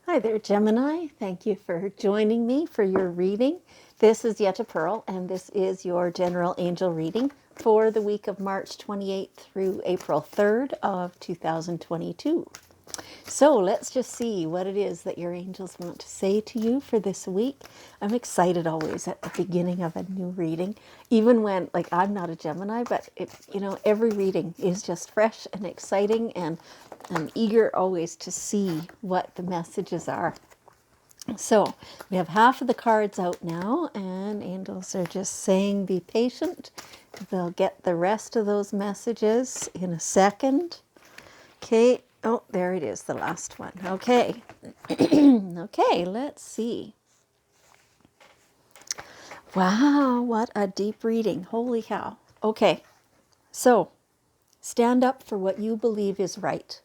Hi there, Gemini. Thank you for joining me for your reading. This is Yetta Pearl, and this is your general angel reading for the week of March 28th through April 3rd of 2022. So let's just see what it is that your angels want to say to you for this week. I'm excited always at the beginning of a new reading, even when, like, I'm not a Gemini, but every reading is just fresh and exciting, and I'm eager always to see what the messages are. So we have half of the cards out now, and angels are just saying be patient. They'll get the rest of those messages in a second. Okay. Oh, there it is, the last one. Okay. Okay, let's see. Wow, what a deep reading. Holy cow. Okay. So, stand up for what you believe is right.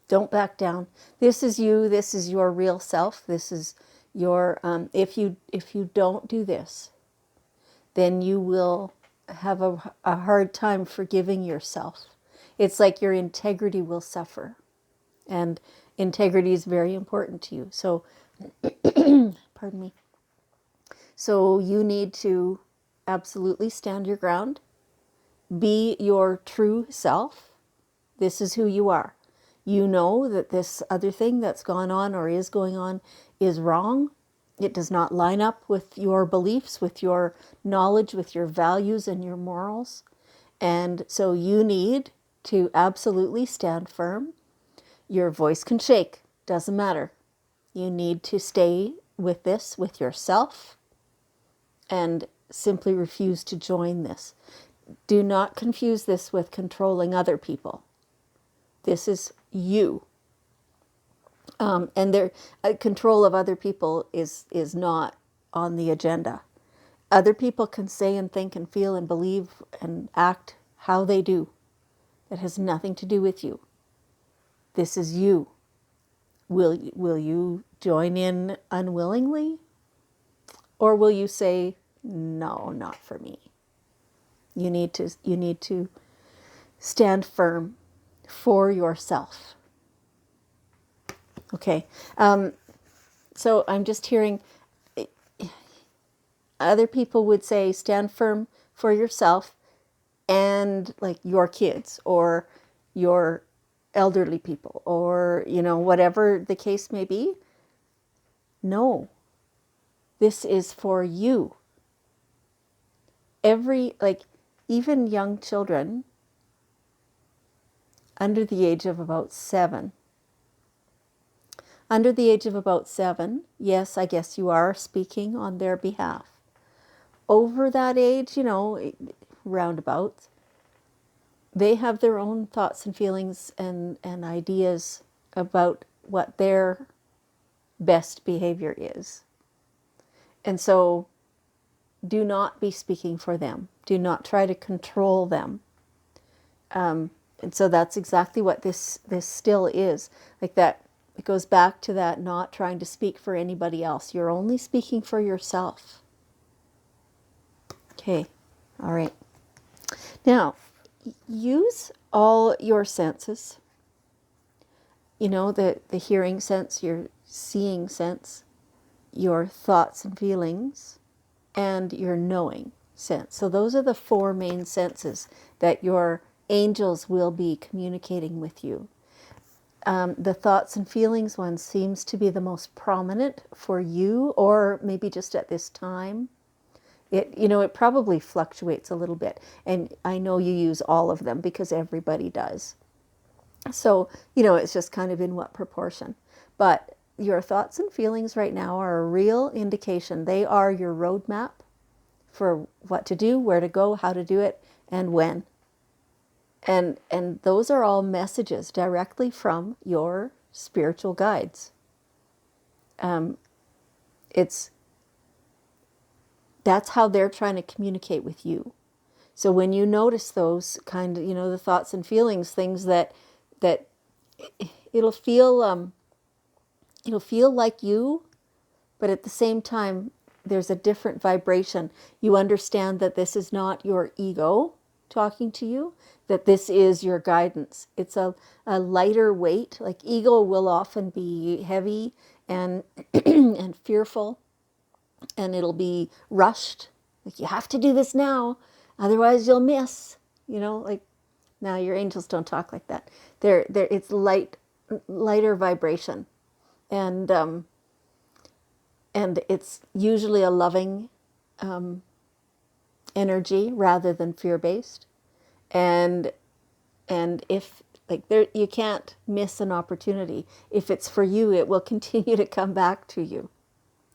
Don't back down. This is you. This is your real self. This is your if you don't do this, then you will have a hard time forgiving yourself. It's like your integrity will suffer. And integrity is very important to you. So, pardon me. So you need to absolutely stand your ground. Be your true self. This is who you are. You know that this other thing that's gone on or is going on is wrong. It does not line up with your beliefs, with your knowledge, with your values and your morals. And so you need to absolutely stand firm. Your voice can shake, doesn't matter. You need to stay with this, with yourself, and simply refuse to join this. Do not confuse this with controlling other people. This is you. And their control of other people is not on the agenda. Other people can say and think and feel and believe and act how they do. It has nothing to do with you. This is you. Will you join in unwillingly? Or will you say, no, not for me? You need to stand firm for yourself. Okay. So I'm just hearing other people would say stand firm for yourself and like your kids or your elderly people or, whatever the case may be. No, this is for you. Even young children under the age of about 7. Under the age of about 7, yes, I guess you are speaking on their behalf. Over that age, roundabouts, they have their own thoughts and feelings and ideas about what their best behavior is. And so do not be speaking for them. Do not try to control them. And so that's exactly what this still is. Like that, it goes back to that not trying to speak for anybody else. You're only speaking for yourself. Okay, all right. Now, use all your senses. The hearing sense, your seeing sense, your thoughts and feelings, and your knowing sense. So those are the 4 main senses that your angels will be communicating with you. The thoughts and feelings one seems to be the most prominent for you, or maybe just at this time. It probably fluctuates a little bit. And I know you use all of them because everybody does. So, it's just kind of in what proportion. But your thoughts and feelings right now are a real indication. They are your roadmap for what to do, where to go, how to do it, and when. And those are all messages directly from your spiritual guides. That's how they're trying to communicate with you. So when you notice those kind of, the thoughts and feelings, things that it'll feel like you, but at the same time, there's a different vibration. You understand that this is not your ego talking to you, that this is your guidance. It's a lighter weight. Like ego will often be heavy and and fearful, and it'll be rushed. Like you have to do this now, otherwise you'll miss. Like now your angels don't talk like that. They're it's lighter vibration, and it's usually a loving energy rather than fear-based. And if like there, you can't miss an opportunity. If it's for you, it will continue to come back to you,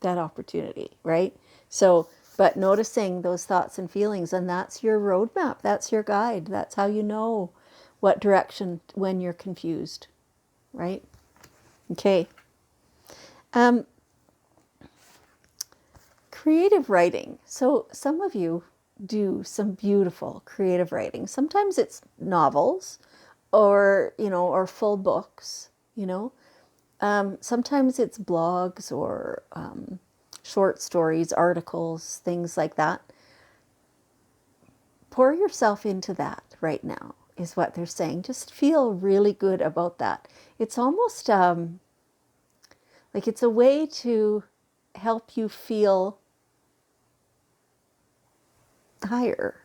that opportunity, right? So, but noticing those thoughts and feelings, and that's your roadmap, that's your guide, that's how you know what direction when you're confused, right? Okay. Creative writing. So some of you do some beautiful creative writing. Sometimes it's novels or full books, Sometimes it's blogs or short stories, articles, things like that. Pour yourself into that right now, is what they're saying. Just feel really good about that. It's almost like it's a way to help you feel higher,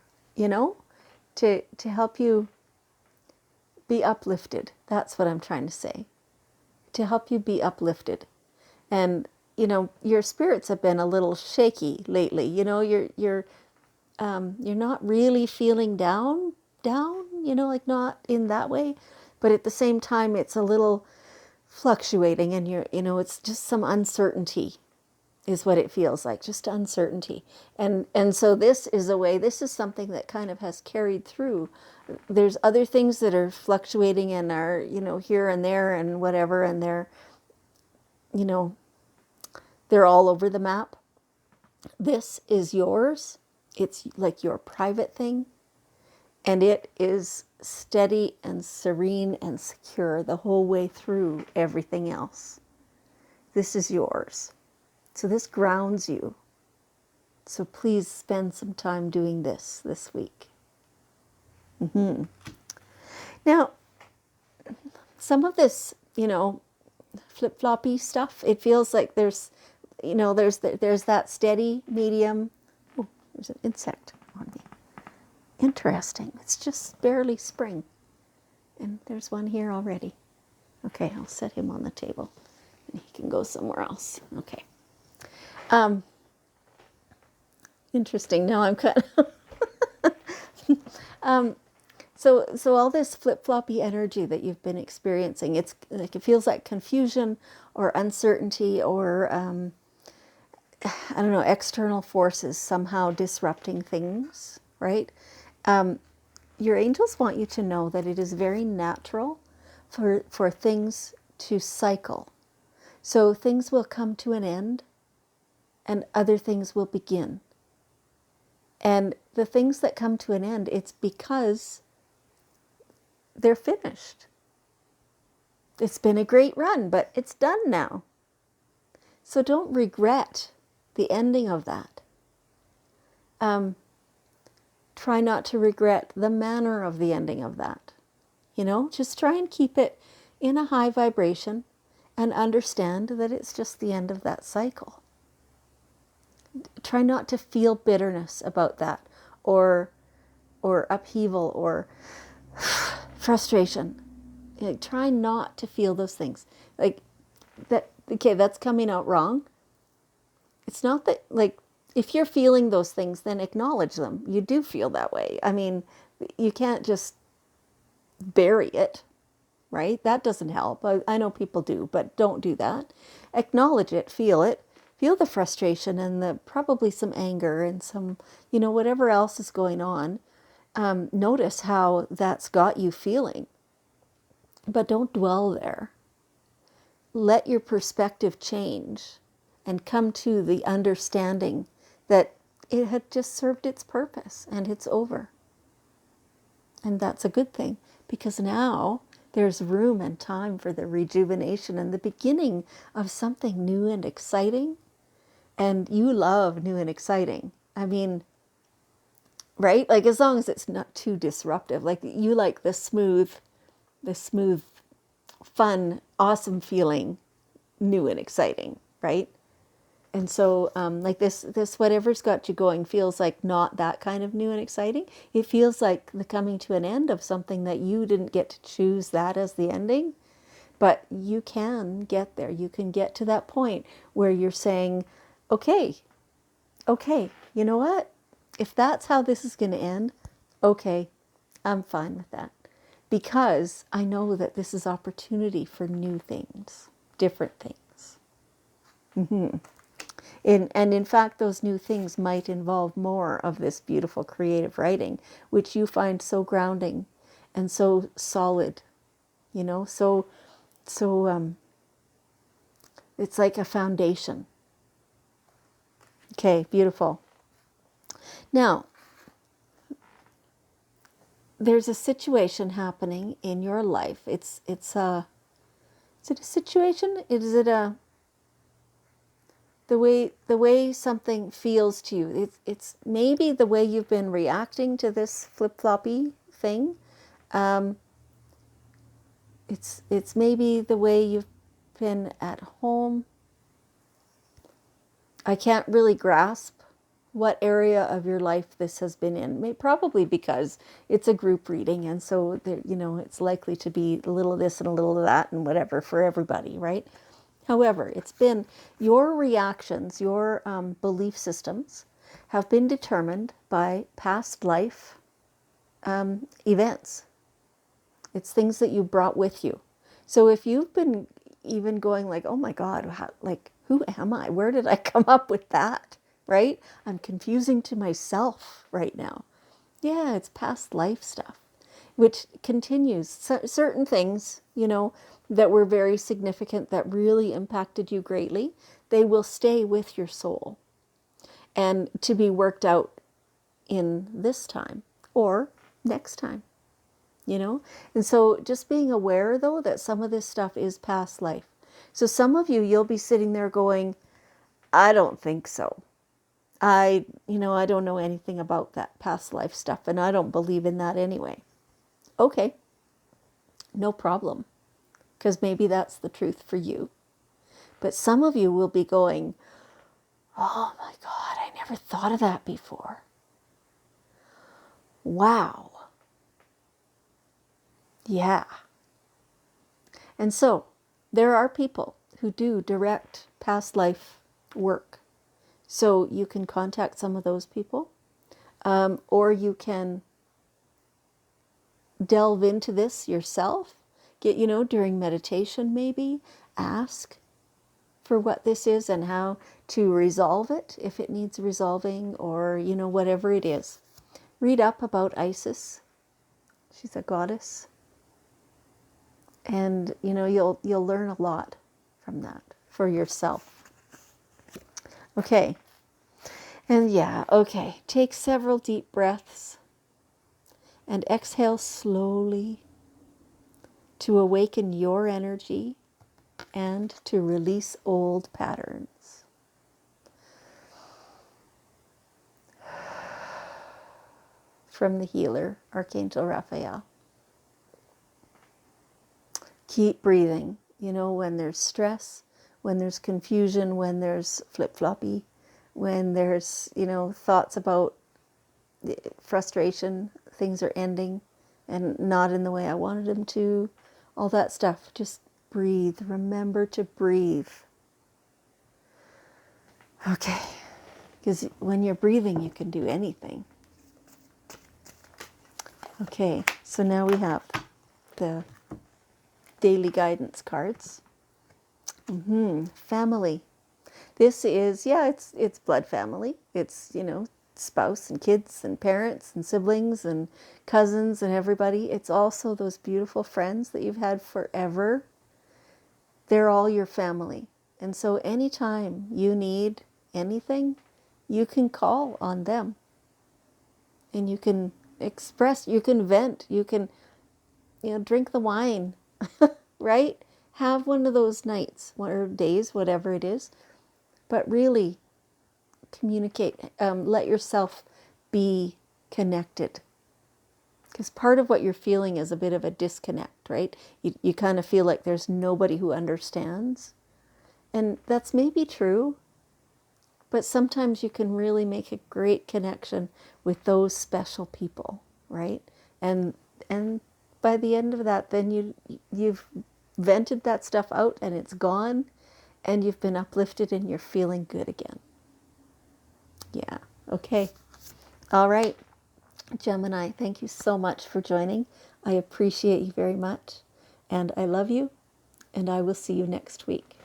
to help you be uplifted. That's what I'm trying to say. To help you be uplifted. And your spirits have been a little shaky lately. You're not really feeling down, like not in that way, but at the same time it's a little fluctuating, and it's just some uncertainty is what it feels like, just uncertainty. And so this is something that kind of has carried through. There's other things that are fluctuating and are, here and there and whatever, and they're all over the map. This is yours. It's like your private thing, and it is steady and serene and secure the whole way through everything else. This is yours. So this grounds you. So please spend some time doing this week. Now, some of this, flip-floppy stuff, it feels like there's that steady, medium. Oh, there's an insect on me. Interesting. It's just barely spring. And there's one here already. Okay, I'll set him on the table. And he can go somewhere else. Okay. Interesting. Now I'm kind of... So all this flip-floppy energy that you've been experiencing, it's like it feels like confusion or uncertainty or, I don't know, external forces somehow disrupting things, right? Your angels want you to know that it is very natural for things to cycle. So things will come to an end and other things will begin. And the things that come to an end, it's because they're finished. It's been a great run, but it's done now. So don't regret the ending of that. Try not to regret the manner of the ending of that. Just try and keep it in a high vibration and understand that it's just the end of that cycle. Try not to feel bitterness about that or upheaval or frustration. Try not to feel those things. Like that, okay, that's coming out wrong. It's not that, like, if you're feeling those things, then acknowledge them. You do feel that way. I mean, you can't just bury it, right? That doesn't help. I know people do, but don't do that. Acknowledge it, feel the frustration and probably some anger and some, whatever else is going on. Notice how that's got you feeling, but don't dwell there. Let your perspective change and come to the understanding that it had just served its purpose and it's over. And that's a good thing, because now there's room and time for the rejuvenation and the beginning of something new and exciting. And you love new and exciting. I mean, right? Like as long as it's not too disruptive. Like you like the smooth, fun, awesome feeling, new and exciting, right? And so, like this whatever's got you going feels like not that kind of new and exciting. It feels like the coming to an end of something that you didn't get to choose that as the ending, but you can get there. You can get to that point where you're saying, okay, okay, you know what? If that's how this is going to end, okay, I'm fine with that. Because I know that this is opportunity for new things, different things. And in fact, those new things might involve more of this beautiful creative writing, which you find so grounding and so solid, so it's like a foundation. Okay, beautiful. Now, there's a situation happening in your life. Is it a situation? Is it the way something feels to you? It's maybe the way you've been reacting to this flip-floppy thing. It's maybe the way you've been at home. I can't really grasp what area of your life this has been in. Probably because it's a group reading, and so there, it's likely to be a little of this and a little of that and whatever for everybody, right? However, it's been your reactions, your belief systems have been determined by past life events. It's things that you brought with you. So if you've been even going like, oh my God, who am I? Where did I come up with that? Right? I'm confusing to myself right now. Yeah, it's past life stuff, which continues. Certain things, that were very significant, that really impacted you greatly, they will stay with your soul and to be worked out in this time or next time. And so just being aware though that some of this stuff is past life. So some of you'll be sitting there going, I don't think so. I don't know anything about that past life stuff, and I don't believe in that anyway. Okay, no problem, because maybe that's the truth for you. But some of you will be going, oh my God, I never thought of that before. Wow. Yeah. And so there are people who do direct past life work. So you can contact some of those people, or you can delve into this yourself. Get, during meditation maybe, ask for what this is and how to resolve it if it needs resolving, or, whatever it is. Read up about Isis. She's a goddess. And, you'll learn a lot from that for yourself. Okay. And yeah, okay. Take several deep breaths and exhale slowly to awaken your energy and to release old patterns. From the healer, Archangel Raphael. Keep breathing. When there's stress, when there's confusion, when there's flip-floppy, when there's, thoughts about frustration, things are ending and not in the way I wanted them to, all that stuff. Just breathe. Remember to breathe. Okay. Because when you're breathing, you can do anything. Okay. So now we have the daily guidance cards. Family. This is, it's blood family. It's, spouse and kids and parents and siblings and cousins and everybody. It's also those beautiful friends that you've had forever. They're all your family. And so anytime you need anything, you can call on them. And you can express, you can vent, you can, drink the wine, right? Have one of those nights or days, whatever it is. But really communicate, let yourself be connected. Because part of what you're feeling is a bit of a disconnect, right? You kind of feel like there's nobody who understands. And that's maybe true, but sometimes you can really make a great connection with those special people, right? And by the end of that, then you've vented that stuff out and it's gone, and you've been uplifted and you're feeling good again. Yeah. Okay. All right. Gemini, thank you so much for joining. I appreciate you very much, and I love you, and I will see you next week.